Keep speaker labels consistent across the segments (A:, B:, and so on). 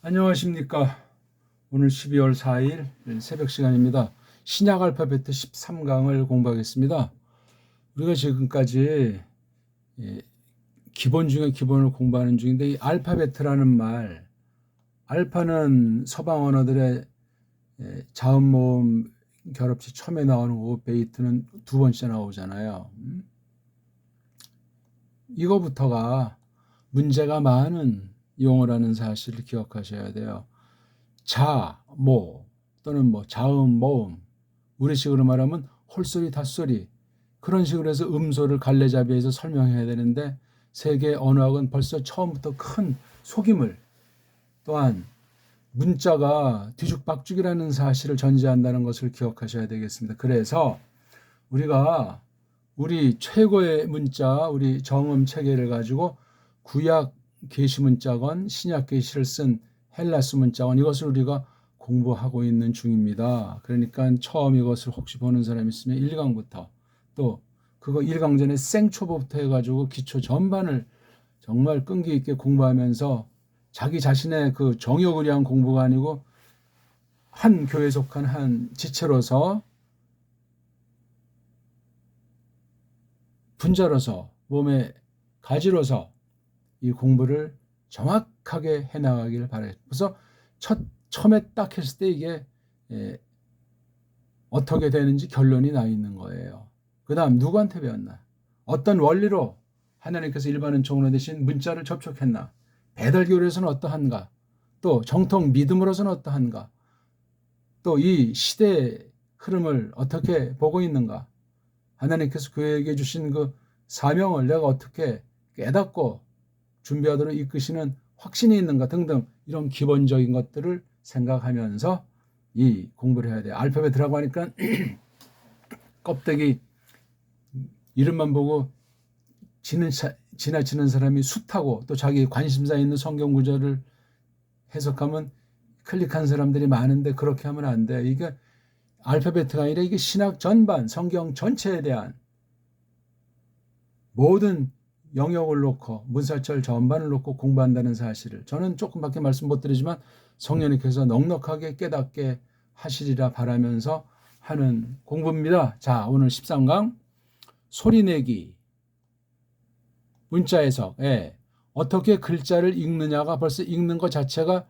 A: 안녕하십니까. 오늘 12월 4일 새벽 시간입니다. 신약 알파베트 13강을 공부하겠습니다. 우리가 지금까지 기본 중에 기본을 공부하는 중인데, 이 알파베트라는 말, 알파는 서방 언어들의 자음 모음 결합체 처음에 나오는 거고, 베이트는 두 번째 나오잖아요. 이거부터가 문제가 많은 용어라는 사실을 기억하셔야 돼요. 자, 모 또는 자음, 모음, 우리식으로 말하면 홀소리, 닷소리, 그런 식으로 해서 음소를 갈래잡이해서 설명해야 되는데, 세계 언어학은 벌써 처음부터 큰 속임을, 또한 문자가 뒤죽박죽이라는 사실을 전제한다는 것을 기억하셔야 되겠습니다. 그래서 우리가 우리 최고의 문자, 우리 정음 체계를 가지고 구약 계시 문자건 신약 계시를 쓴 헬라스 문자건, 이것을 우리가 공부하고 있는 중입니다. 그러니까 처음 이것을 혹시 보는 사람 있으면 1강부터, 또 그거 1강 전에 생초보부터 해가지고 기초 전반을 정말 끈기 있게 공부하면서 자기 자신의 그 정욕을 위한 공부가 아니고 한 교회에 속한 한 지체로서, 분자로서, 몸의 가지로서 이 공부를 정확하게 해나가길 바라요. 그래서 처음에 딱 했을 때 이게 어떻게 되는지 결론이 나 있는 거예요. 그 다음 누구한테 배웠나? 어떤 원리로 하나님께서 일반 은총으로 대신 문자를 접촉했나? 배달교류에서는 어떠한가? 또 정통 믿음으로서는 어떠한가? 또 이 시대의 흐름을 어떻게 보고 있는가? 하나님께서 그에게 주신 그 사명을 내가 어떻게 깨닫고 준비하도록 이끄시는 확신이 있는가 등등, 이런 기본적인 것들을 생각하면서 이 공부를 해야 돼요. 알파벳이라고 하니까 껍데기 이름만 보고 지나치는 사람이 숱하고, 또 자기 관심사 있는 성경 구절을 해석하면 클릭한 사람들이 많은데, 그렇게 하면 안 돼. 이게 알파벳가 아니라 이게 신학 전반, 성경 전체에 대한 모든 영역을 놓고, 문사철 전반을 놓고 공부한다는 사실을 저는 조금밖에 말씀 못 드리지만 성령님께서 넉넉하게 깨닫게 하시리라 바라면서 하는 공부입니다. 자, 오늘 13강 소리내기 문자 해석. 어떻게 글자를 읽느냐가, 벌써 읽는 것 자체가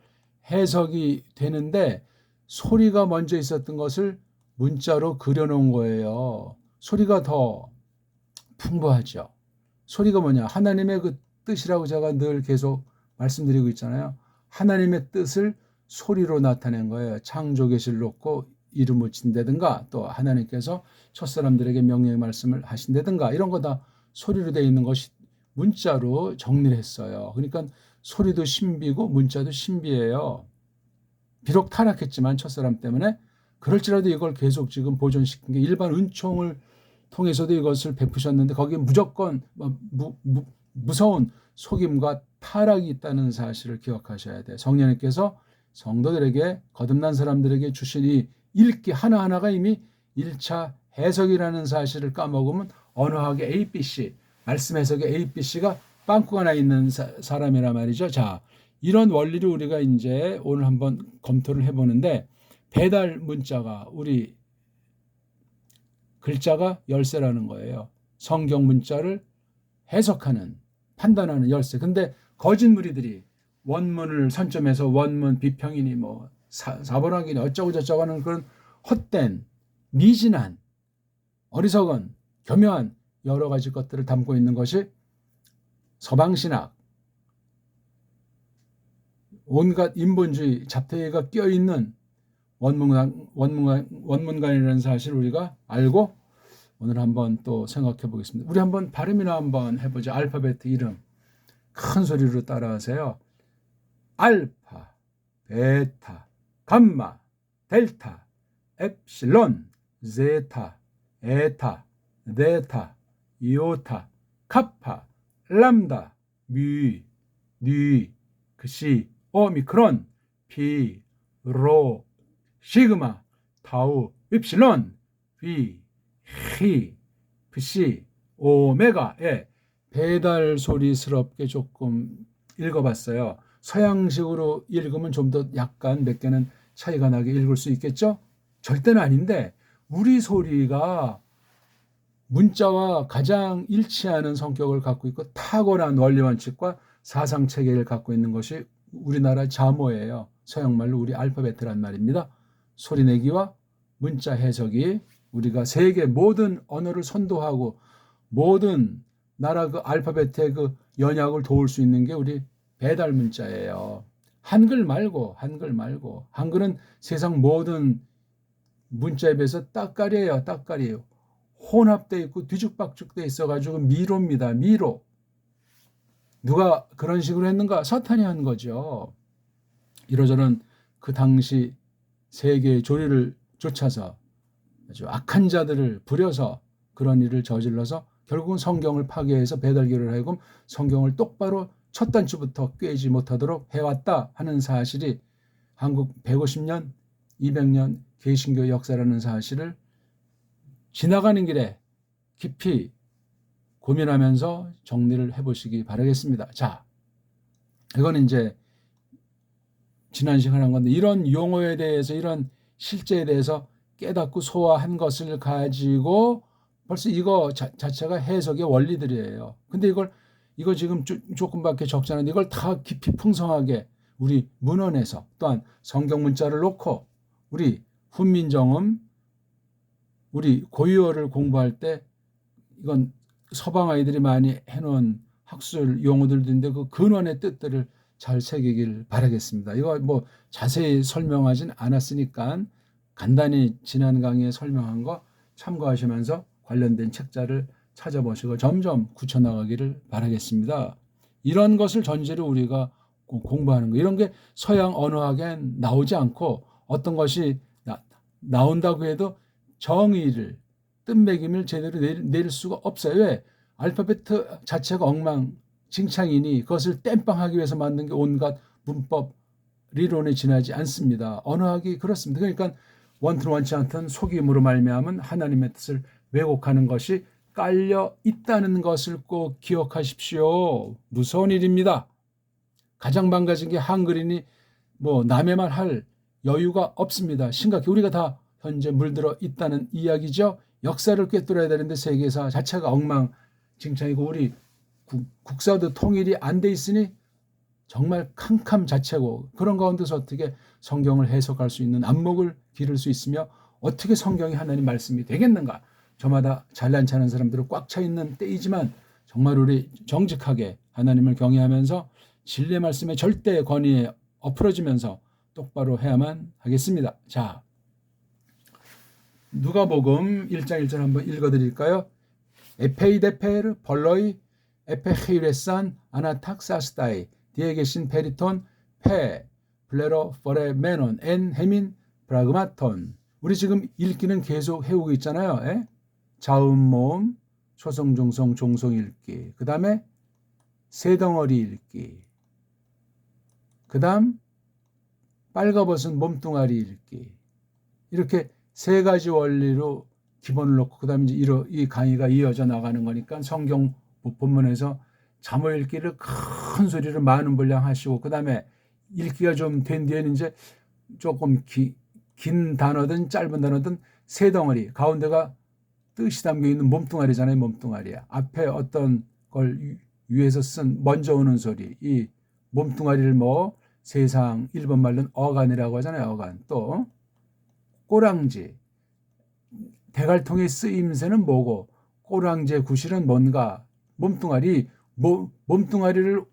A: 해석이 되는데, 소리가 먼저 있었던 것을 문자로 그려놓은 거예요. 소리가 더 풍부하죠. 소리가 뭐냐? 하나님의 그 뜻이라고 제가 늘 계속 말씀드리고 있잖아요. 하나님의 뜻을 소리로 나타낸 거예요. 창조 계시를 놓고 이름을 친다든가, 또 하나님께서 첫사람들에게 명령의 말씀을 하신다든가, 이런 거 다 소리로 되어 있는 것이 문자로 정리를 했어요. 그러니까 소리도 신비고 문자도 신비해요. 비록 타락했지만 첫사람 때문에, 그럴지라도 이걸 계속 지금 보존시킨 게 일반 은총을 통해서도 이것을 베푸셨는데, 거기에 무조건 무서운 속임과 타락이 있다는 사실을 기억하셔야 돼요. 성령님께서 성도들에게, 거듭난 사람들에게 주신 이 읽기 하나하나가 이미 1차 해석이라는 사실을 까먹으면 언어학의 ABC, 말씀 해석의 ABC가 빵꾸가 나 있는 사람이란 말이죠. 자, 이런 원리를 우리가 이제 오늘 한번 검토를 해보는데, 배달 문자가, 우리 글자가 열쇠라는 거예요. 성경 문자를 해석하는, 판단하는 열쇠. 근데 거짓 무리들이 원문을 선점해서 원문 비평이니 사본학이니 어쩌고 저쩌고 하는 그런 헛된, 미진한, 어리석은, 교묘한 여러 가지 것들을 담고 있는 것이 서방신학, 온갖 인본주의 잡태가 껴있는 원문관이라는 사실을 우리가 알고 오늘 한번 또 생각해 보겠습니다. 우리 한번 발음이나 한번 해보죠. 알파벳 이름 큰 소리로 따라하세요. 알파, 베타, 감마, 델타, 엡실론, 제타, 에타, 네타, 이오타, 카파, 람다, 뮤, 뉘, 그시, 오미크론, 피, 로, 시그마, 타우, 엡실론, 비, 히, p시, 오메가에 배달 소리스럽게 조금 읽어봤어요. 서양식으로 읽으면 좀 더 약간 몇 개는 차이가 나게 읽을 수 있겠죠? 절대는 아닌데 우리 소리가 문자와 가장 일치하는 성격을 갖고 있고 탁월한 원리 원칙과 사상 체계를 갖고 있는 것이 우리나라 자모예요. 서양말로 우리 알파벳이란 말입니다. 소리내기와 문자 해석이 우리가 세계 모든 언어를 선도하고 모든 나라 그 알파벳의 그 연약을 도울 수 있는 게 우리 배달 문자예요. 한글 말고 한글은 세상 모든 문자에 비해서 따까리예요. 따까리예요. 혼합되어 있고 뒤죽박죽되어 있어가지고 미로입니다. 미로. 누가 그런 식으로 했는가? 사탄이 한 거죠. 이러저런 그 당시 세계의 조리를 쫓아서 아주 악한 자들을 부려서 그런 일을 저질러서 결국은 성경을 파괴해서 배달기를 하여금 성경을 똑바로 첫 단추부터 꿰지 못하도록 해왔다 하는 사실이 한국 150년, 200년 개신교 역사라는 사실을 지나가는 길에 깊이 고민하면서 정리를 해보시기 바라겠습니다. 자, 이건 이제 지난 시간에 한 건데 이런 용어에 대해서 이런 실제에 대해서 깨닫고 소화한 것을 가지고 벌써 이거 자체가 해석의 원리들이에요. 근데 이거 지금 조금밖에 적지 않은데 이걸 다 깊이 풍성하게 우리 문헌에서 또한 성경 문자를 놓고 우리 훈민정음 우리 고유어를 공부할 때 이건 서방 아이들이 많이 해놓은 학술 용어들도 있는데 그 근원의 뜻들을 잘 새기길 바라겠습니다. 이거 뭐 자세히 설명하진 않았으니까 간단히 지난 강의에 설명한 거 참고하시면서 관련된 책자를 찾아보시고 점점 굳혀나가기를 바라겠습니다. 이런 것을 전제로 우리가 공부하는 거 이런 게 서양 언어학엔 나오지 않고 어떤 것이 나온다고 해도 정의를 뜻매김을 제대로 내릴 수가 없어요. 왜? 알파벳 자체가 엉망진창이니 그것을 땜빵하기 위해서 만든 게 온갖 문법理論에 지나지 않습니다. 언어학이 그렇습니다. 그러니까 원튼 원치 않든 속임으로 말미암은 하나님의 뜻을 왜곡하는 것이 깔려 있다는 것을 꼭 기억하십시오. 무서운 일입니다. 가장 망가진 게 한글이니 뭐 남의 말 할 여유가 없습니다. 심각해. 우리가 다 현재 물들어 있다는 이야기죠. 역사를 꿰뚫어야 되는데 세계사 자체가 엉망진창이고 우리 국사도 통일이 안 돼 있으니 정말 캄캄 자체고 그런 가운데서 어떻게 성경을 해석할 수 있는 안목을 기를 수 있으며 어떻게 성경이 하나님 말씀이 되겠는가. 저마다 잘난 체하는 사람들은 꽉 차 있는 때이지만 정말 우리 정직하게 하나님을 경외하면서 진리의 말씀에 절대 권위에 엎어지면서 똑바로 해야만 하겠습니다. 자, 누가복음 1장 1절 한번 읽어드릴까요? 에페이데페르 벌로이 에페헤이레산 아나탁사스다이 뒤에 계신 페리톤 페 블레로 포레메논 엔 헤민 브라그마톤 우리 지금 읽기는 계속 해오고 있잖아요. 에? 자음 모음 초성 중성 종성 읽기 그 다음에 새덩어리 읽기 그 다음 빨가벗은 몸뚱아리 읽기 이렇게 세 가지 원리로 기본을 놓고 그 다음에 이제 이 강의가 이어져 나가는 거니까 성경 본문에서 잠언 읽기를 큰 소리로 많은 분량 하시고 그 다음에 읽기가 좀 된 뒤에는 이제 조금 긴 단어든 짧은 단어든 세 덩어리 가운데가 뜻이 담겨 있는 몸뚱아리잖아요. 몸뚱아리야. 앞에 어떤 걸 위에서 쓴 먼저 오는 소리 이 몸뚱아리를 뭐 세상 일본 말로는 어간이라고 하잖아요. 어간 또 꼬랑지 대갈통의 쓰임새는 뭐고 꼬랑지의 구실은 뭔가 몸뚱아리를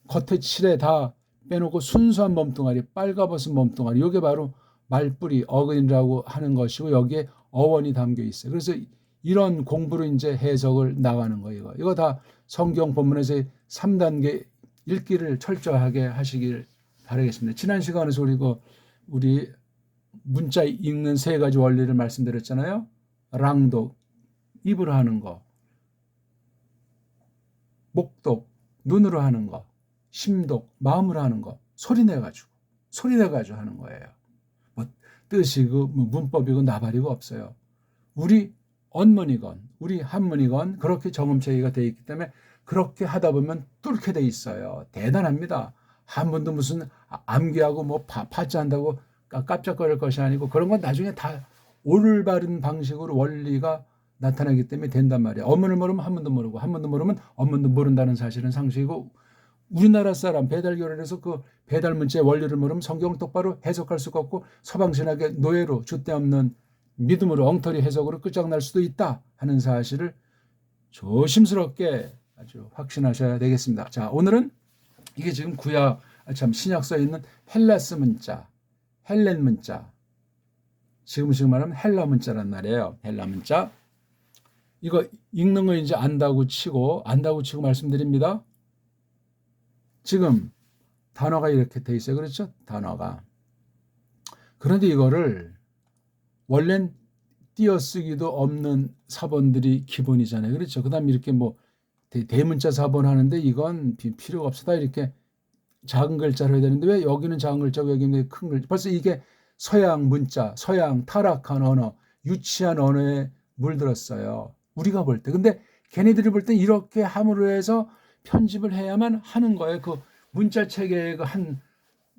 A: 겉에 칠에 다 빼놓고 순수한 몸뚱아리 빨가벗은 몸뚱아리 이게 바로 말뿌리 어근이라고 하는 것이고 여기에 어원이 담겨 있어요. 그래서 이런 공부로 이제 해석을 나가는 거예요. 이거 다 성경 본문에서 3단계 읽기를 철저하게 하시길 바라겠습니다. 지난 시간에서 우리 문자 읽는 세 가지 원리를 말씀드렸잖아요. 랑독, 입으로 하는 거, 목독, 눈으로 하는 거, 심독, 마음으로 하는 거, 소리내가지고 하는 거예요. 뭐 뜻이고 뭐 문법이고 나발이고 없어요. 우리 언문이건 우리 한문이건 그렇게 정음체계가 되어 있기 때문에 그렇게 하다 보면 뚫게 돼 있어요. 대단합니다. 한 번도 무슨 암기하고 뭐 파자한다고 깜짝거릴 것이 아니고 그런 건 나중에 다 올바른 방식으로 원리가 나타나기 때문에 된단 말이야. 어문을 모르면 한 번도 모르고 한 번도 모르면 어문도 모른다는 사실은 상식이고 우리나라 사람 배달 결혼해서 그 배달 문자의 원리를 모르면 성경을 똑바로 해석할 수가 없고 서방신학의 노예로 줏대없는 믿음으로 엉터리 해석으로 끝장날 수도 있다 하는 사실을 조심스럽게 아주 확신하셔야 되겠습니다. 자, 오늘은 이게 지금 구약 신약서에 있는 헬라스 문자, 헬렌 문자, 지금 말하면 헬라 문자란 말이에요. 헬라 문자. 이거 읽는 거 이제 안다고 치고 말씀드립니다. 지금 단어가 이렇게 돼 있어요. 그렇죠? 단어가. 그런데 이거를 원래는 띄어쓰기도 없는 사본들이 기본이잖아요. 그렇죠? 그 다음에 이렇게 뭐 대문자 사본 하는데 이건 필요가 없어. 이렇게 작은 글자로 해야 되는데 왜 여기는 작은 글자고 여기는 큰 글자. 벌써 이게 서양 문자, 서양 타락한 언어, 유치한 언어에 물들었어요. 우리가 볼 때. 근데 걔네들이 볼 때 이렇게 함으로 해서 편집을 해야만 하는 거예요. 그 문자 체계의 그 한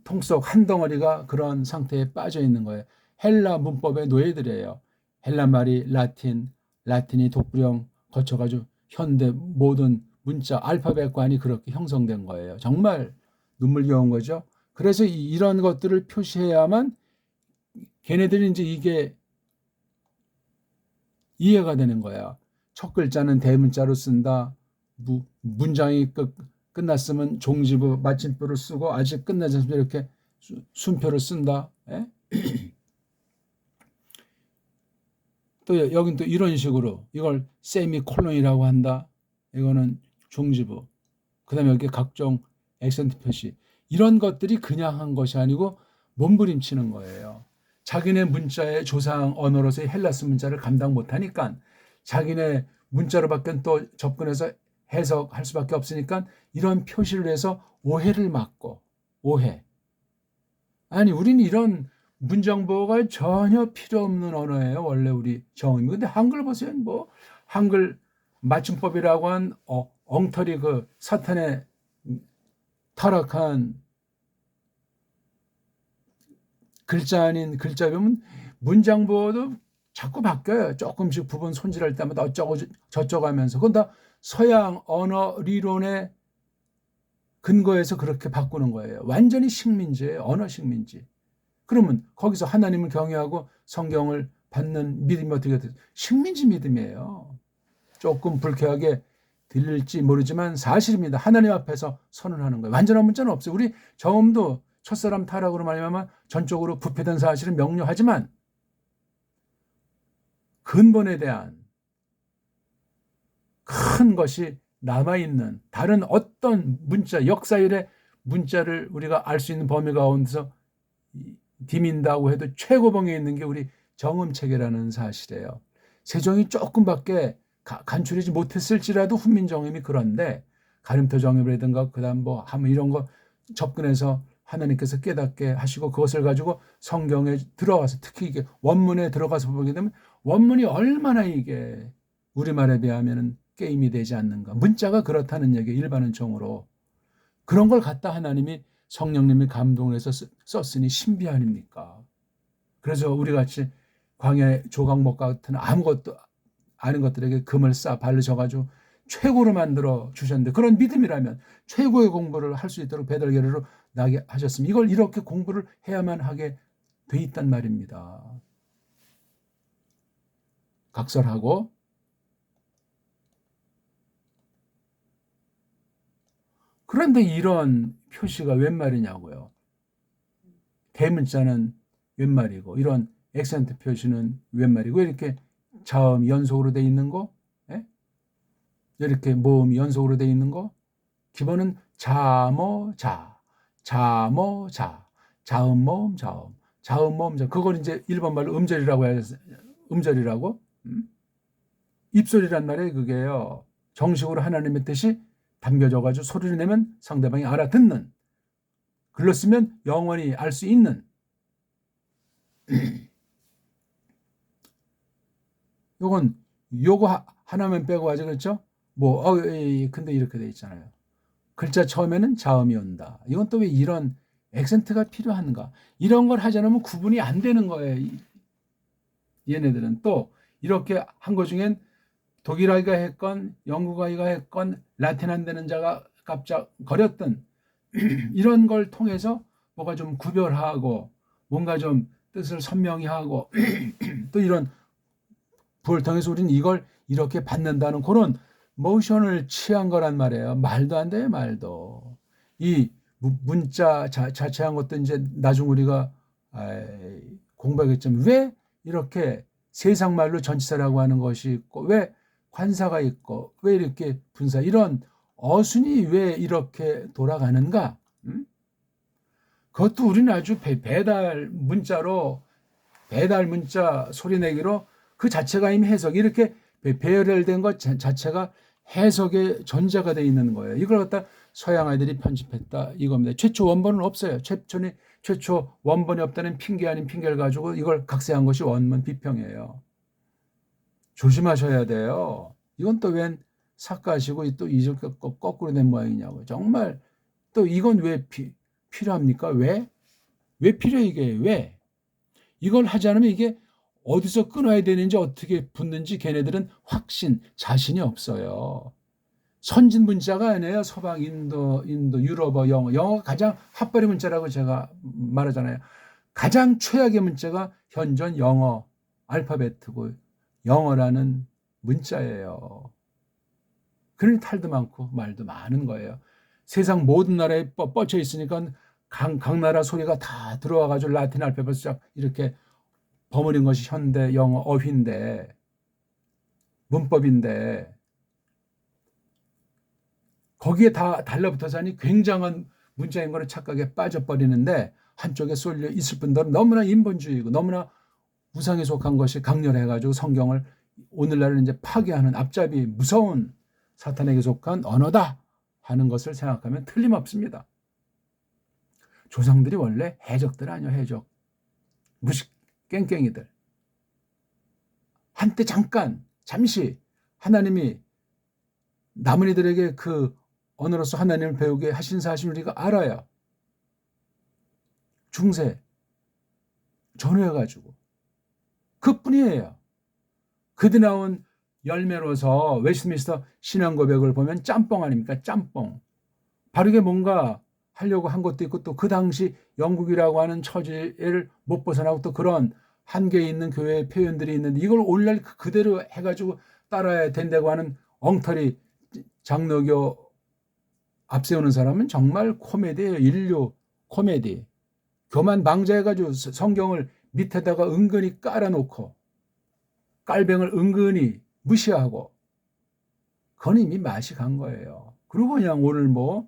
A: 통속, 한 덩어리가 그런 상태에 빠져 있는 거예요. 헬라 문법의 노예들이에요. 헬라 말이 라틴이 독불형 거쳐가지고 현대 모든 문자 알파벳관이 그렇게 형성된 거예요. 정말 눈물겨운 거죠. 그래서 이런 것들을 표시해야만 걔네들이 이제 이게 이해가 되는 거야. 첫 글자는 대문자로 쓴다. 문장이 끝났으면 종지부 마침표를 쓰고 아직 끝나지 않으면 이렇게 순표를 쓴다. 또 여긴 또 이런 식으로 이걸 세미콜론이라고 한다. 이거는 종지부. 그 다음에 여기 각종 액센트 표시. 이런 것들이 그냥 한 것이 아니고 몸부림치는 거예요. 자기네 문자의 조상 언어로서의 헬라스 문자를 감당 못하니까 자기네 문자로밖에 또 접근해서 해석할 수밖에 없으니까 이런 표시를 해서 오해를 막고 오해. 아니 우리는 이런 문정보가 전혀 필요 없는 언어예요. 원래 우리 정음이. 근데 한글 보세요. 뭐 한글 맞춤법이라고 한 엉터리 그 사탄의 타락한 글자 아닌 글자 보면 문장보도 자꾸 바뀌어요. 조금씩 부분 손질할 때마다 어쩌고 저쩌고 하면서. 그건 다 서양 언어 리론의 근거에서 그렇게 바꾸는 거예요. 완전히 식민지예요. 언어 식민지. 그러면 거기서 하나님을 경외하고 성경을 받는 믿음이 어떻게 돼요? 식민지 믿음이에요. 조금 불쾌하게 들릴지 모르지만 사실입니다. 하나님 앞에서 선언하는 거예요. 완전한 문자는 없어요. 우리 저음도 첫사람 타락으로 말미암아 전적으로 부패된 사실은 명료하지만 근본에 대한 큰 것이 남아있는 다른 어떤 문자, 역사일의 문자를 우리가 알 수 있는 범위 가운데서 디민다고 해도 최고봉에 있는 게 우리 정음체계라는 사실이에요. 세종이 조금밖에 간추리지 못했을지라도 훈민정음이 그런데 가림토 정음이라든가 그다음 뭐 하면 이런 거 접근해서 하나님께서 깨닫게 하시고 그것을 가지고 성경에 들어가서 특히 이게 원문에 들어가서 보게 되면 원문이 얼마나 이게 우리말에 비하면 게임이 되지 않는가. 문자가 그렇다는 얘기 일반은총으로. 그런 걸 갖다 하나님이 성령님이 감동을 해서 썼으니 신비 아닙니까? 그래서 우리같이 광야 조각목 같은 아무것도 아는 것들에게 금을 바르셔가지고 최고로 만들어 주셨는데 그런 믿음이라면 최고의 공부를 할 수 있도록 배달계례로 나게 하셨으면 이걸 이렇게 공부를 해야만 하게 돼 있단 말입니다. 각설하고 그런데 이런 표시가 웬 말이냐고요. 대문자는 웬 말이고 이런 액센트 표시는 웬 말이고 이렇게 자음이 연속으로 돼 있는 거 이렇게 모음이 연속으로 돼 있는 거 기본은 자모자 자모자 자음모음 자음모음 그걸 이제 일본 말로 음절이라고 해서 음절이라고 입소리란 말이에요. 그게요. 정식으로 하나님의 뜻이 담겨져가지고 소리를 내면 상대방이 알아듣는 글로 쓰면 영원히 알 수 있는 요거 하나만 빼고 하죠. 그렇죠? 근데 이렇게 돼 있잖아요. 글자 처음에는 자음이 온다. 이건 또 왜 이런 액센트가 필요한가? 이런 걸 하지 않으면 구분이 안 되는 거예요. 얘네들은 또 이렇게 한 거 중엔 독일어가 했건 영국어가 했건 라틴 안 되는 자가 깜짝 거렸던 이런 걸 통해서 뭐가 좀 구별하고 뭔가 좀 뜻을 선명히 하고 또 이런 부를 통해서 우리는 이걸 이렇게 받는다는 그런 모션을 취한 거란 말이에요. 말도 안 돼요, 말도. 이 문자 자체한 것도 이제 나중 우리가 공부하겠지만 왜 이렇게 세상 말로 전치사라고 하는 것이 있고 왜 관사가 있고 왜 이렇게 분사 이런 어순이 왜 이렇게 돌아가는가? 그것도 우리는 아주 배달 문자로 배달 문자 소리내기로 그 자체가 이미 해석 이렇게 배열된 것 자체가 해석의 전제가 되어 있는 거예요. 이걸 갖다 서양 아이들이 편집했다 이겁니다. 최초 원본은 없어요. 최초 원본이 없다는 핑계 아닌 핑계를 가지고 이걸 각색한 것이 원문 비평이에요. 조심하셔야 돼요. 이건 또 웬 삭가시고 또 이절 거꾸로 된 모양이냐고. 정말 또 이건 왜 필요합니까? 왜? 왜 필요해 이게? 왜? 이걸 하지 않으면 이게 어디서 끊어야 되는지 어떻게 붙는지 걔네들은 확신, 자신이 없어요. 선진 문자가 아니에요. 서방, 인도, 유럽어, 영어. 영어가 가장 핫바리 문자라고 제가 말하잖아요. 가장 최악의 문자가 현존 영어 알파벳이고 영어라는 문자예요. 그러니 탈도 많고 말도 많은 거예요. 세상 모든 나라에 뻗쳐 있으니까 각 나라 소리가 다 들어와가지고 라틴 알파벳을 이렇게 버무린 것이 현대 영어 어휘인데 문법인데 거기에 다 달라붙어서니 굉장한 문자인 거를 착각에 빠져버리는데 한쪽에 쏠려 있을 뿐더러 너무나 인본주의고 너무나 우상에 속한 것이 강렬해가지고 성경을 오늘날은 이제 파괴하는 앞잡이 무서운 사탄에게 속한 언어다 하는 것을 생각하면 틀림없습니다. 조상들이 원래 해적들 아니요, 해적. 무식 깽깽이들. 한때 잠시 하나님이 남은 이들에게 그 언어로서 하나님을 배우게 하신 사실 우리가 알아요. 중세 전후해가지고 그뿐이에요. 그들 나온 열매로서 웨스트민스터 신앙 고백을 보면 짬뽕 아닙니까? 짬뽕. 바르게 뭔가 하려고 한 것도 있고 또 그 당시 영국이라고 하는 처지를 못 벗어나고 또 그런 한계에 있는 교회의 표현들이 있는데 이걸 오늘날 그대로 해가지고 따라야 된다고 하는 엉터리 장로교 앞세우는 사람은 정말 코미디예요. 인류 코미디. 교만 방자해가지고 성경을 밑에다가 은근히 깔아놓고 깔병을 은근히 무시하고 그건 이미 맛이 간 거예요. 그리고 그냥 오늘 뭐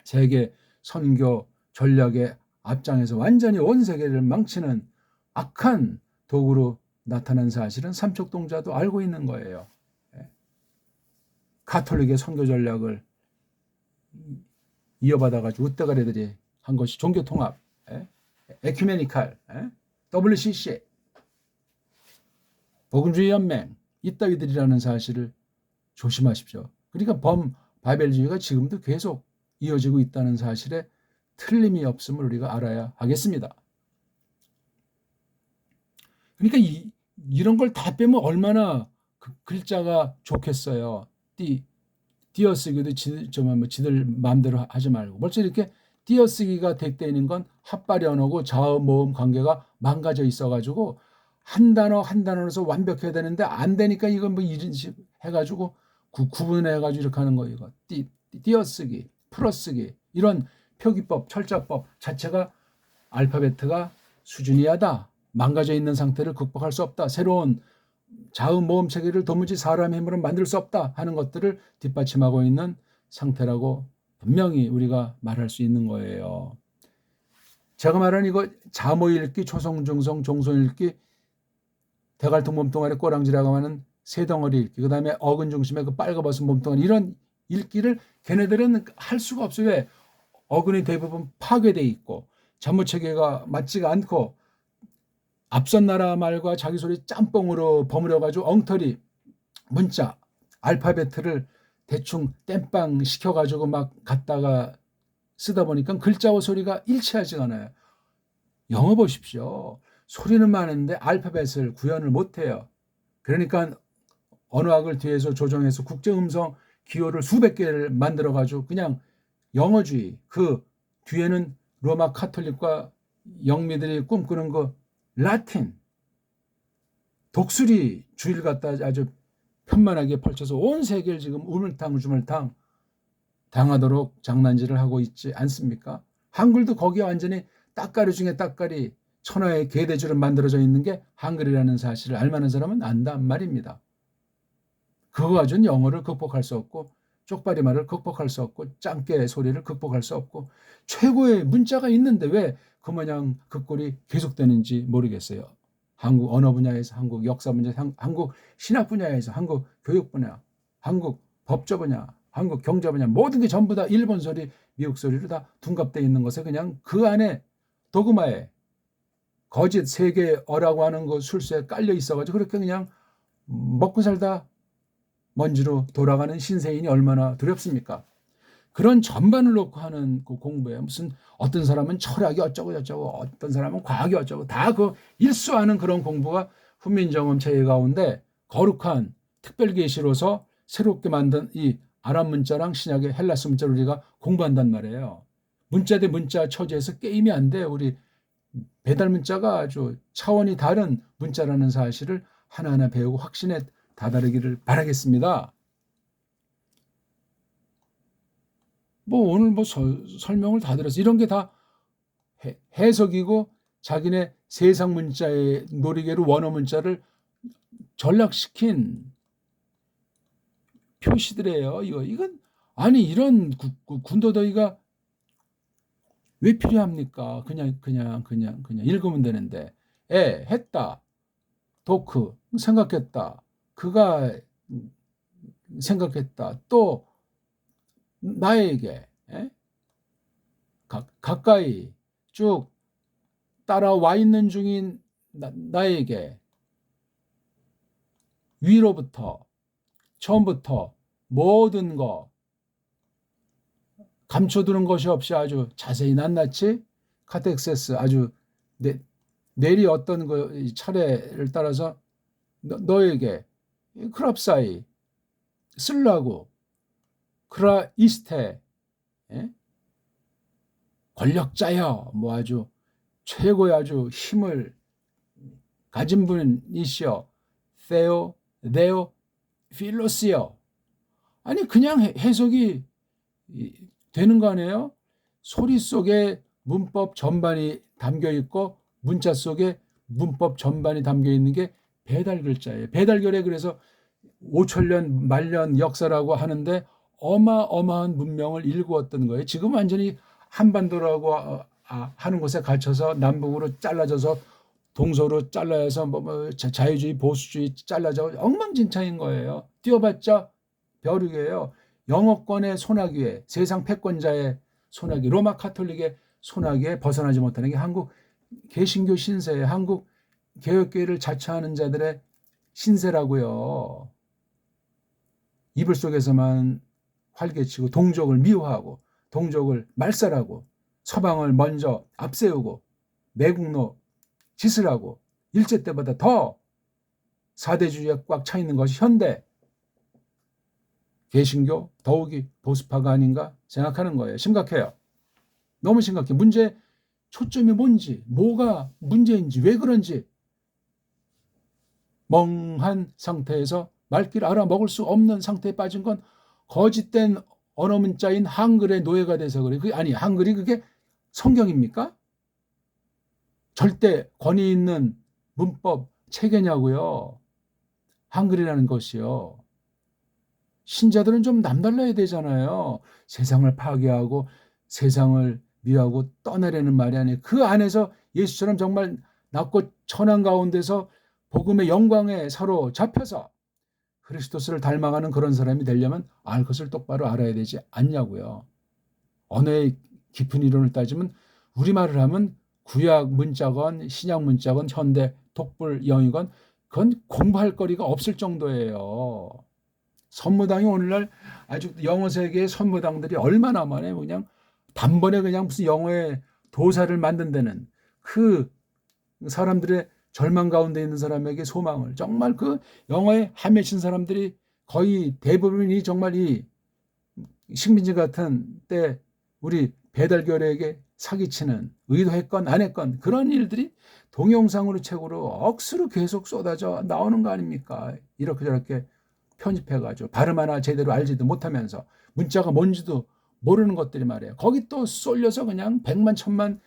A: 세계 선교 전략의 앞장에서 완전히 온 세계를 망치는 악한 도구로 나타난 사실은 삼척동자도 알고 있는 거예요. 가톨릭의 선교 전략을 이어받아가지고 으떼가리들이 한 것이 종교통합, 에큐메니칼, WCC, 복음주의 연맹 이따위들이라는 사실을 조심하십시오. 그러니까 범바벨주의가 지금도 계속 이어지고 있다는 사실에 틀림이 없음을 우리가 알아야 하겠습니다. 그러니까 이런 걸 다 빼면 얼마나 그 글자가 좋겠어요. 띄어쓰기도 지들 마음대로 하지 말고 벌써 이렇게 띄어쓰기가 됐다는 건 핫바리 언어고 자음 모음 관계가 망가져 있어가지고 한 단어로서 완벽해야 되는데 안 되니까 이건 뭐 이런 식 해가지고 구분해가지고 이렇게 하는 거 이거 띄어쓰기, 풀어쓰기 이런 표기법, 철자법 자체가 알파벳가 수준이 하다. 망가져 있는 상태를 극복할 수 없다. 새로운 자음 모음 체계를 도무지 사람의 힘으로 만들 수 없다 하는 것들을 뒷받침하고 있는 상태라고 분명히 우리가 말할 수 있는 거예요. 제가 말하는 이거 자모 읽기, 초성 중성, 종성 읽기, 대갈통 몸뚱아리 꼬랑지라고 하는 세 덩어리 읽기, 그 다음에 어근 중심의 그 빨가벗은 몸뚱아리 이런 읽기를 걔네들은 할 수가 없어요. 왜? 어근이 대부분 파괴돼 있고 자모체계가 맞지가 않고 앞선 나라 말과 자기 소리 짬뽕으로 버무려가지고 엉터리 문자 알파벳을 대충 땜빵 시켜가지고 막 갖다가 쓰다 보니까 글자와 소리가 일치하지가 않아요. 영어 보십시오. 소리는 많은데 알파벳을 구현을 못해요. 그러니까 언어학을 뒤에서 조정해서 국제음성 기호를 수백 개를 만들어가지고 그냥 영어주의, 그 뒤에는 로마 카톨릭과 영미들이 꿈꾸는 그 라틴, 독수리 주의를 갖다 아주 편만하게 펼쳐서 온 세계를 지금 우물탕 당하도록 장난질을 하고 있지 않습니까? 한글도 거기에 완전히 따까리 중에 따까리 천하의 계대주로 만들어져 있는 게 한글이라는 사실을 알만한 사람은 안단 말입니다. 그거 가지고는 영어를 극복할 수 없고 쪽발이말을 극복할 수 없고 짱깨 소리를 극복할 수 없고 최고의 문자가 있는데 왜 그 모양 그 꼴이 계속되는지 모르겠어요. 한국 언어 분야에서, 한국 역사 분야에서, 한국 신학 분야에서, 한국 교육 분야, 한국 법조 분야, 한국 경제 분야, 모든 게 전부 다 일본 소리, 미국 소리로 다 둔갑되어 있는 것에 그냥 그 안에 도그마에 거짓 세계어라고 하는 그 술수에 깔려 있어가지고 그렇게 그냥 먹고 살다 먼지로 돌아가는 신세인이 얼마나 두렵습니까? 그런 전반을 놓고 하는 그 공부에 무슨 어떤 사람은 철학이 어쩌고 저쩌고 어떤 사람은 과학이 어쩌고 다 그 일수하는 그런 공부가 훈민정음 체계 가운데 거룩한 특별계시로서 새롭게 만든 이 아랍 문자랑 신약의 헬라스 문자를 우리가 공부한단 말이에요. 문자 대 문자 처지에서 게임이 안 돼요. 우리 배달 문자가 아주 차원이 다른 문자라는 사실을 하나하나 배우고 확신에 다다르기를 바라겠습니다. 뭐 오늘 뭐 설명을 다 드렸어. 이런 게 다 해석이고 자기네 세상 문자의 놀이개로 원어 문자를 전락시킨 표시들이에요. 이건 아니 이런 군더더기가 왜 필요합니까? 그냥 읽으면 되는데. 했다. 도크 생각했다. 그가 생각했다. 또 나에게 가까이 쭉 따라와 있는 중인 나에게 위로부터 처음부터 모든 거 감춰두는 것이 없이 아주 자세히 낱낱이 카텍세스 아주 내리 어떤 그 차례를 따라서 너에게 크랍사이 쓸라고 크라이스테 권력자여 뭐 아주 최고의 아주 힘을 가진 분이시여 네오 필로시여 아니 그냥 해석이 되는 거 아니에요? 소리 속에 문법 전반이 담겨 있고 문자 속에 문법 전반이 담겨 있는 게 배달 글자예요. 배달결에 그래서 5천년 말년 역사라고 하는데 어마어마한 문명을 일구었던 거예요. 지금 완전히 한반도라고 하는 곳에 갇혀서 남북으로 잘라져서 동서로 잘라서 뭐 자유주의 보수주의 잘라져 엉망진창인 거예요. 뛰어봤자 벼룩이에요. 영어권의 소나기에 세상 패권자의 소나기 로마 카톨릭의 소나기에 벗어나지 못하는 게 한국 개신교 신세예요. 한국 개혁교회를 자처하는 자들의 신세라고요. 이불 속에서만 활개치고 동족을 미워하고 동족을 말살하고 서방을 먼저 앞세우고 매국노 짓을 하고 일제 때보다 더 사대주의에 꽉 차 있는 것이 현대 개신교 더욱이 보수파가 아닌가 생각하는 거예요. 심각해요. 너무 심각해. 문제 초점이 뭔지 뭐가 문제인지 왜 그런지 멍한 상태에서 말귀를 알아먹을 수 없는 상태에 빠진 건 거짓된 언어 문자인 한글의 노예가 돼서 그래. 아니 한글이 그게 성경입니까? 절대 권위 있는 문법 체계냐고요. 한글이라는 것이요. 신자들은 좀 남달라야 되잖아요. 세상을 파괴하고 세상을 미워하고 떠나려는 말이 아니에요. 그 안에서 예수처럼 정말 낮고 천한 가운데서 복음의 영광에 사로잡혀서 그리스도스를 닮아가는 그런 사람이 되려면 알 것을 똑바로 알아야 되지 않냐고요. 언어의 깊은 이론을 따지면 우리말을 하면 구약 문자건 신약 문자건 현대 독불 영이건 그건 공부할 거리가 없을 정도예요. 선무당이 오늘날 아주 영어 세계의 선무당들이 얼마나 많아요. 그냥 단번에 그냥 무슨 영어의 도사를 만든다는 그 사람들의 절망 가운데 있는 사람에게 소망을, 정말 그 영어에 함해진 사람들이 거의 대부분이 정말 이 식민지 같은 때 우리 배달결에게 사기치는, 의도했건 안 했건 그런 일들이 동영상으로 책으로 억수로 계속 쏟아져 나오는 거 아닙니까? 이렇게 저렇게 편집해가지고 발음 하나 제대로 알지도 못하면서 문자가 뭔지도 모르는 것들이 말이에요. 거기 또 쏠려서 그냥 100만 1000만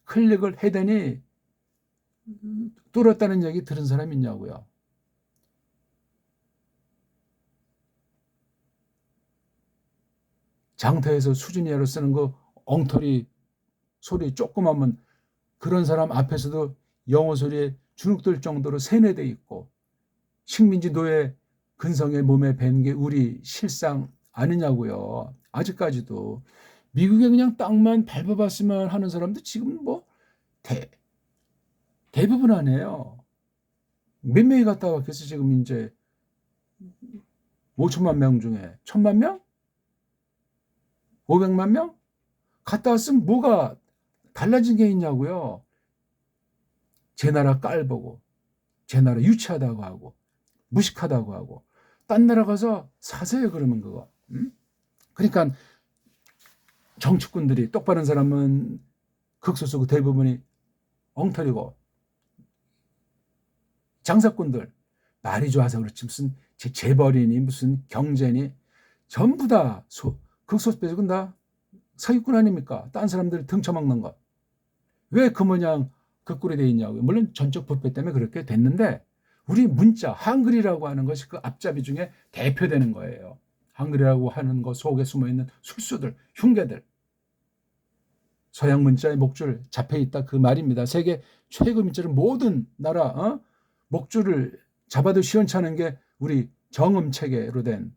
A: 클릭을 해대니 뚫었다는 얘기 들은 사람 있냐고요. 장터에서 수준이야로 쓰는 거 엉터리 소리 조그마면 그런 사람 앞에서도 영어 소리에 주눅들 정도로 세뇌돼 있고, 식민지 노예 근성의 몸에 밴 게 우리 실상 아니냐고요. 아직까지도 미국에 그냥 땅만 밟아봤으면 하는 사람도 지금 뭐 대부분 아니에요. 몇 명이 갔다 왔겠어 지금 이제 5천만 명 중에 1000만 명? 500만 명? 갔다 왔으면 뭐가 달라진 게 있냐고요. 제 나라 깔보고, 제 나라 유치하다고 하고, 무식하다고 하고, 딴 나라 가서 사세요 그러면 그거. 그러니까 정치꾼들이, 똑바른 사람은 극소수고 대부분이 엉터리고, 장사꾼들 말이 좋아서 그렇지 무슨 재벌이니 무슨 경제니 전부 다 극소수 빼고는 다 사기꾼 아닙니까? 딴 사람들 등쳐먹는 것. 왜 그 모양 그 꼴이 돼 있냐고요. 물론 전적 부패 때문에 그렇게 됐는데 우리 문자 한글이라고 하는 것이 그 앞잡이 중에 대표되는 거예요. 한글이라고 하는 것 속에 숨어있는 술수들, 흉계들. 서양 문자의 목줄 잡혀 있다 그 말입니다. 세계 최고 문자를 모든 나라 목줄을 잡아도 시원찮은 게 우리 정음체계로 된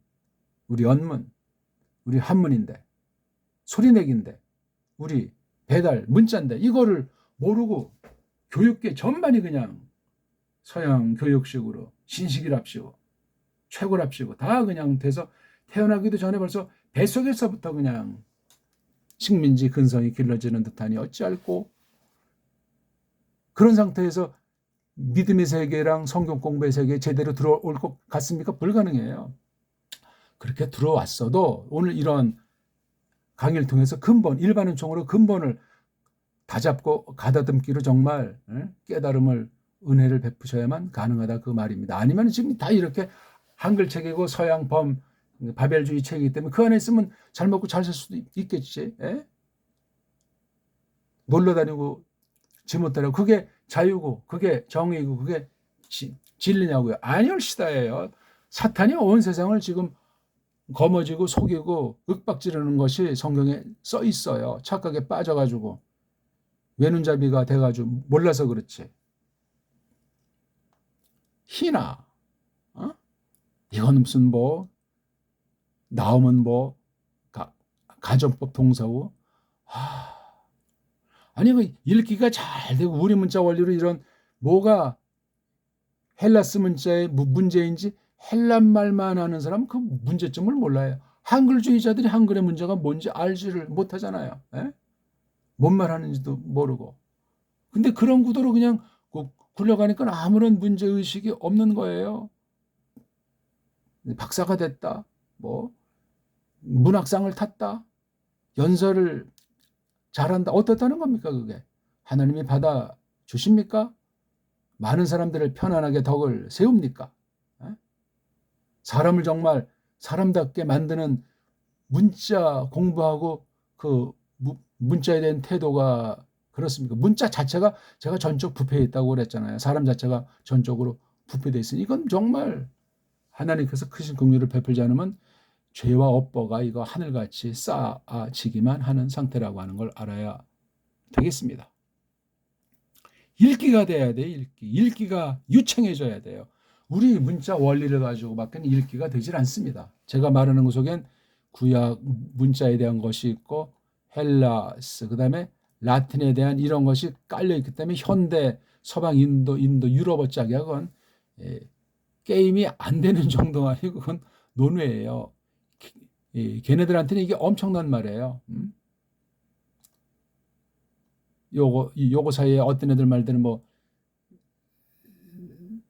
A: 우리 언문, 우리 한문인데, 소리내기인데, 우리 배달 문자인데, 이거를 모르고 교육계 전반이 그냥 서양 교육식으로 신식이랍시고 최고랍시고 다 그냥 돼서 태어나기도 전에 벌써 뱃속에서부터 그냥 식민지 근성이 길러지는 듯하니 어찌할꼬. 그런 상태에서 믿음의 세계랑 성경 공부의 세계에 제대로 들어올 것 같습니까? 불가능해요. 그렇게 들어왔어도 오늘 이런 강의를 통해서 근본, 일반은총으로 근본을 다잡고 가다듬기로 정말 깨달음을, 은혜를 베푸셔야만 가능하다 그 말입니다. 아니면 지금 다 이렇게 한글 책이고 서양 바벨주의 책이기 때문에 그 안에 있으면 잘 먹고 잘 살 수도 있겠지. 놀러 다니고 지 못하려고 그게 자유고 그게 정의고 그게 진리냐고요. 아니올시다예요. 사탄이 온 세상을 지금 거머쥐고 속이고 윽박지르는 것이 성경에 써 있어요. 착각에 빠져가지고 외눈잡이가 돼가지고 몰라서 그렇지. 희나 이건 무슨 뭐 나오면 뭐 가정법 동사고 아니 그 읽기가 잘 되고 우리 문자 원리로 이런 뭐가 헬라스 문자의 문제인지 헬란 말만 하는 사람은 그 문제점을 몰라요. 한글주의자들이 한글의 문제가 뭔지 알지를 못하잖아요. 뭔 말하는지도 모르고. 근데 그런 구도로 그냥 굴려가니까 아무런 문제의식이 없는 거예요. 박사가 됐다, 뭐 문학상을 탔다, 연설을 잘한다. 어떻다는 겁니까 그게? 하나님이 받아주십니까? 많은 사람들을 편안하게 덕을 세웁니까? 사람을 정말 사람답게 만드는 문자 공부하고 그 문자에 대한 태도가 그렇습니까? 문자 자체가 제가 전적 부패해 있다고 그랬잖아요. 사람 자체가 전적으로 부패되어 있으니 이건 정말 하나님께서 크신 긍휼을 베풀지 않으면 죄와 업보가 이거 하늘같이 쌓아지기만 하는 상태라고 하는 걸 알아야 되겠습니다. 읽기가 돼야 돼. 읽기가 유창해져야 돼요. 우리 문자 원리를 가지고 밖에는 읽기가 되질 않습니다. 제가 말하는 것 속엔 구약 문자에 대한 것이 있고 헬라스, 그 다음에 라틴에 대한 이런 것이 깔려있기 때문에 현대, 서방, 인도, 유럽어 짝이야. 그건 게임이 안 되는 정도가 아니고 그건 논외예요. 걔네들한테는 이게 엄청난 말이에요. 요거 사이에 어떤 애들 말들은 뭐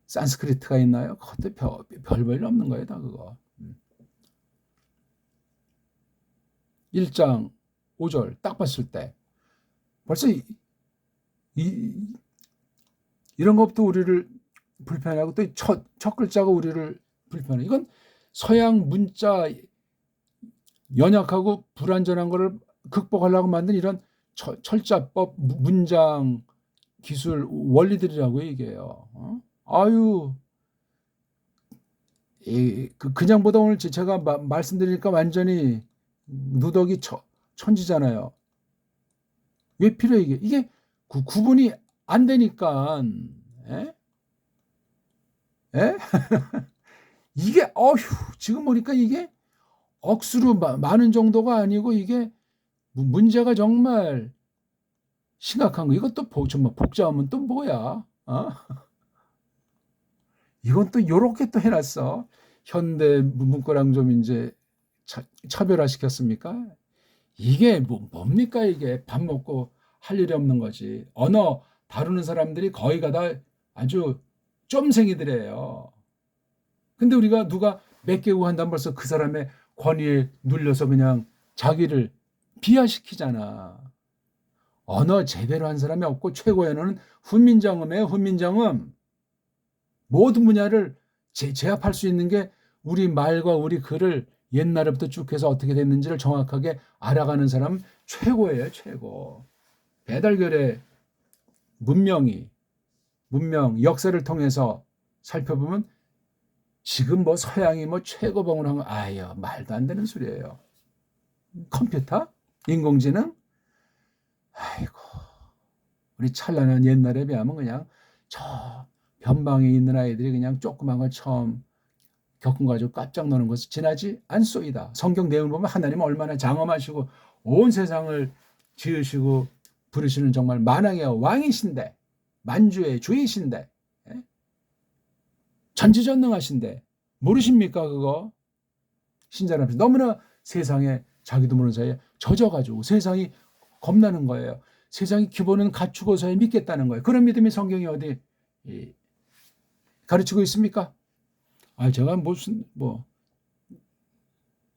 A: 산스크리트가 있나요? 그것도 별 볼일 없는 거예요, 다 그거. 1장 5절 딱 봤을 때 벌써 이런 것부터 우리를 불편하고 또 첫 글자가 우리를 불편해. 이건 서양 문자 연약하고 불완전한 거를 극복하려고 만든 이런 철자법, 문장 기술 원리들이라고 얘기해요. 아유, 그냥 보다 오늘 제가 말씀드리니까 완전히 누더기 천지잖아요. 왜 필요해 이게 구분이 안 되니까. 에? 에? 이게 지금 보니까 이게 억수로 많은 정도가 아니고 이게 문제가 정말 심각한 거. 이것도 정말 복잡하면 또 뭐야? 이건 또 요렇게 또 해놨어. 현대 문구랑 좀 이제 차별화 시켰습니까? 이게 뭡니까 이게 밥 먹고 할 일이 없는 거지. 언어 다루는 사람들이 거의가 다 아주 쫌생이들이에요. 근데 우리가 누가 몇 개국 한다면 벌써 그 사람의 권위에 눌려서 그냥 자기를 비하시키잖아. 언어 제대로 한 사람이 없고 최고의 언어는 훈민정음이에요. 훈민정음. 모든 분야를 제압할 수 있는 게 우리 말과 우리 글을 옛날부터 쭉 해서 어떻게 됐는지를 정확하게 알아가는 사람은 최고예요. 최고. 배달결의 문명 역사를 통해서 살펴보면 지금 뭐 서양이 뭐 최고봉을 한 거 말도 안 되는 소리예요. 컴퓨터? 인공지능? 아이고, 우리 찬란한 옛날에 비하면 그냥 저 변방에 있는 아이들이 그냥 조그만 걸 처음 겪은 거 가지고 깜짝 노는 것이 지나지 않소이다. 성경 내용을 보면 하나님은 얼마나 장엄하시고 온 세상을 지으시고 부르시는 정말 만왕의 왕이신데, 만주의 주이신데, 전지전능하신데 모르십니까 그거? 신자는 너무나 세상에 자기도 모르는 사이에 젖어가지고 세상이 겁나는 거예요. 세상이 기본은 갖추고서야 믿겠다는 거예요. 그런 믿음이 성경이 어디 가르치고 있습니까? 제가 무슨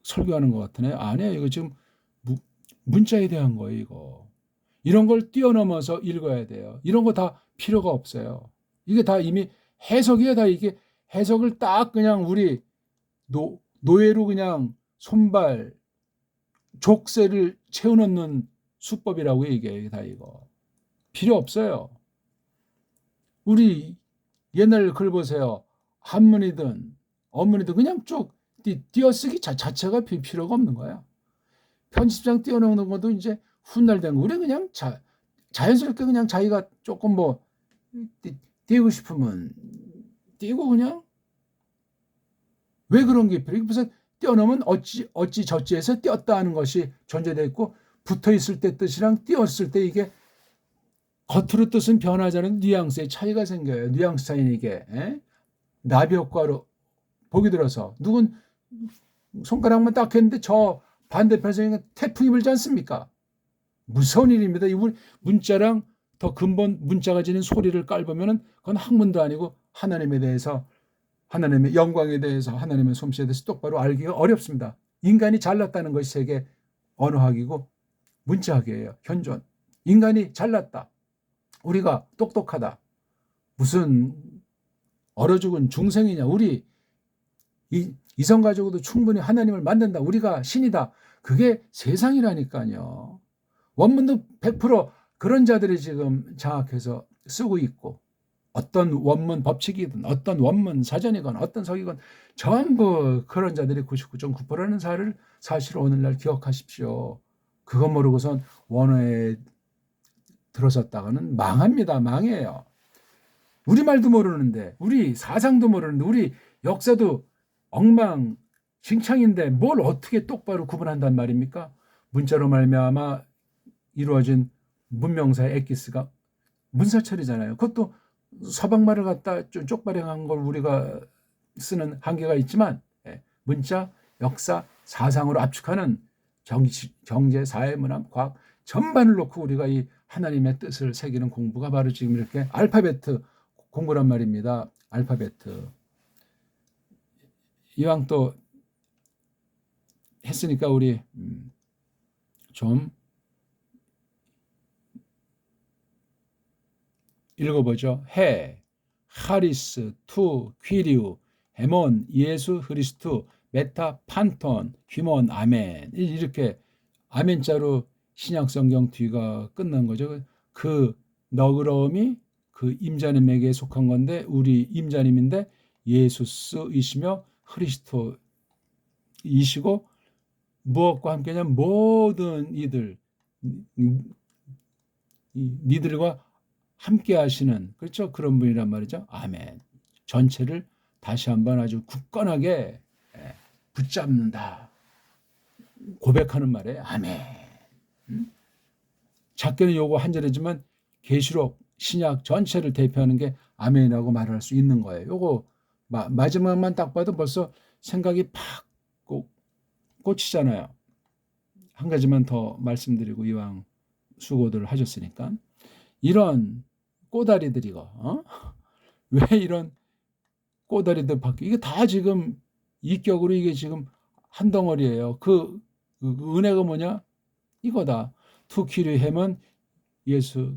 A: 설교하는 것 같으네. 아니에요. 이거 지금 문자에 대한 거예요. 이런 걸 뛰어넘어서 읽어야 돼요. 이런 거 다 필요가 없어요. 이게 다 이미 해석이에요. 다 이게 해석을 딱 그냥 우리 노예로 그냥 손발 족쇄를 채워넣는 수법이라고 얘기해요. 다 이거 필요 없어요. 우리 옛날 글 보세요. 한문이든 어문이든 그냥 쭉 띄어쓰기 자체가 필요가 없는 거야. 편집장 띄워놓는 것도 이제 훗날 된 거. 우리 그냥 자연스럽게 그냥 자기가 조금 띄우고 싶으면 띄고 그냥. 왜 그런 게 필요해? 무슨 띄어놓으면 어찌 저찌해서 띄었다 하는 것이 전제되어 있고 붙어 있을 때 뜻이랑 띄었을 때 이게 겉으로 뜻은 변하지 않은 뉘앙스의 차이가 생겨요. 뉘앙스 차이는 이게 나비 효과로 보기 들어서 누군 손가락만 딱 했는데 저 반대편에서 태풍이 불지 않습니까? 무서운 일입니다. 이 문자랑 더 근본 문자가 지닌 소리를 깔보면은 그건 학문도 아니고 하나님에 대해서, 하나님의 영광에 대해서, 하나님의 솜씨에 대해서 똑바로 알기가 어렵습니다. 인간이 잘났다는 것이 세계 언어학이고 문자학이에요. 현존. 인간이 잘났다. 우리가 똑똑하다. 무슨 얼어 죽은 중생이냐. 우리 이성 가지고도 충분히 하나님을 만든다. 우리가 신이다. 그게 세상이라니까요. 원문도 100% 그런 자들이 지금 장악해서 쓰고 있고, 어떤 원문 법칙이든 어떤 원문 사전이건 어떤 석이건 전부 그런 자들이 99.9%라는 사실을 오늘날 기억하십시오. 그것 모르고선 원어에 들어섰다가는 망합니다. 망해요. 우리말도 모르는데, 우리 사상도 모르는데, 우리 역사도 엉망진창인데 뭘 어떻게 똑바로 구분한단 말입니까? 문자로 말미암아 이루어진 문명사의 엑기스가 문사철이잖아요. 그것도 서방말을 갖다 좀 쪽발행한 걸 우리가 쓰는 한계가 있지만 문자, 역사, 사상으로 압축하는 경제, 사회, 문화, 과학 전반을 놓고 우리가 이 하나님의 뜻을 새기는 공부가 바로 지금 이렇게 알파벳 공부란 말입니다. 알파벳. 이왕 또 했으니까 우리 좀 읽어보죠. 해, 하리스, 투, 퀴리우, 헤몬, 예수, 그리스도, 메타, 판톤, 귀몬, 아멘. 이렇게 아멘자로 신약성경 뒤가 끝난 거죠. 그 너그러움이 그 임자님에게 속한 건데 우리 임자님인데 예수스이시며 그리스도이시고 무엇과 함께냐면 모든 이들 니들과 함께 하시는 그렇죠? 그런 분이란 말이죠. 아멘. 전체를 다시 한번 아주 굳건하게 붙잡는다. 고백하는 말에 아멘. 작게는 요거 한 절이지만 계시록 신약 전체를 대표하는 게 아멘이라고 말할 수 있는 거예요. 요거 마지막만 딱 봐도 벌써 생각이 팍 꽂히잖아요. 한 가지만 더 말씀드리고 이왕 수고들 하셨으니까 이런 꼬다리들이고 왜 이런 꼬다리들 밖에 이게 다 지금 이격으로 이게 지금 한 덩어리예요. 그 은혜가 뭐냐? 이거다. 투키리 햄은 예수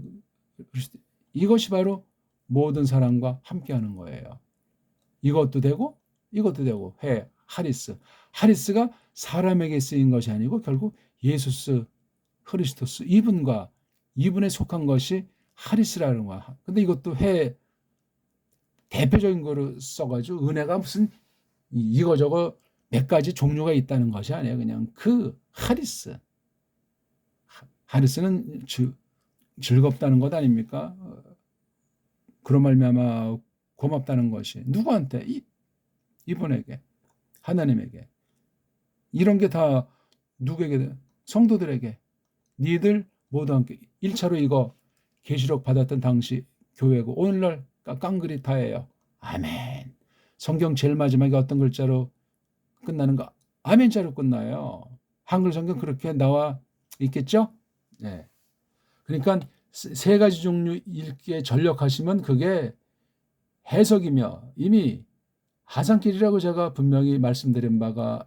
A: 그리스도. 이것이 바로 모든 사람과 함께하는 거예요. 이것도 되고 이것도 되고 해 하리스. 하리스가 사람에게 쓰인 것이 아니고 결국 예수스 크리스토스 이분에 속한 것이 하리스라는 거야. 근데 이것도 해 대표적인 거로 써가지고 은혜가 무슨 이거저거 몇 가지 종류가 있다는 것이 아니에요. 그냥 그 하리스. 하리스는 즐겁다는 것 아닙니까? 그런 말미암아 고맙다는 것이 누구한테? 이분에게, 하나님에게. 이런 게 다 누구에게? 성도들에게. 니들 모두 함께 1차로 이거 계시록 받았던 당시 교회고 오늘날 깡그리 다예요. 아멘. 성경 제일 마지막에 어떤 글자로 끝나는가? 아멘자로 끝나요. 한글 성경 그렇게 나와 있겠죠? 네. 그러니까 세 가지 종류 읽기에 전력하시면 그게 해석이며 이미 하산길이라고 제가 분명히 말씀드린 바가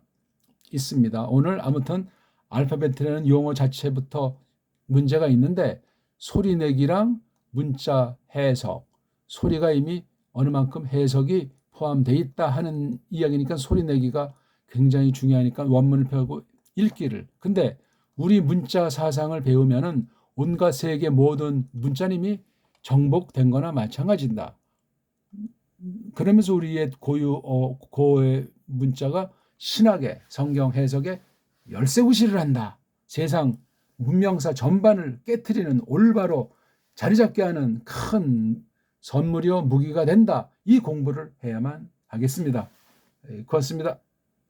A: 있습니다. 오늘 아무튼 알파벳이라는 용어 자체부터 문제가 있는데 소리 내기랑 문자 해석, 소리가 이미 어느 만큼 해석이 포함되어 있다 하는 이야기니까 소리 내기가 굉장히 중요하니까 원문을 펴고 읽기를. 근데 우리 문자 사상을 배우면은 온갖 세계 모든 문자님이 정복된 거나 마찬가지다. 그러면서 우리의 고의 문자가 신학의 성경 해석에 열쇠구실을 한다. 세상 문명사 전반을 깨트리는 올바로 자리 잡게 하는 큰 선물이요 무기가 된다. 이 공부를 해야만 하겠습니다. 고맙습니다.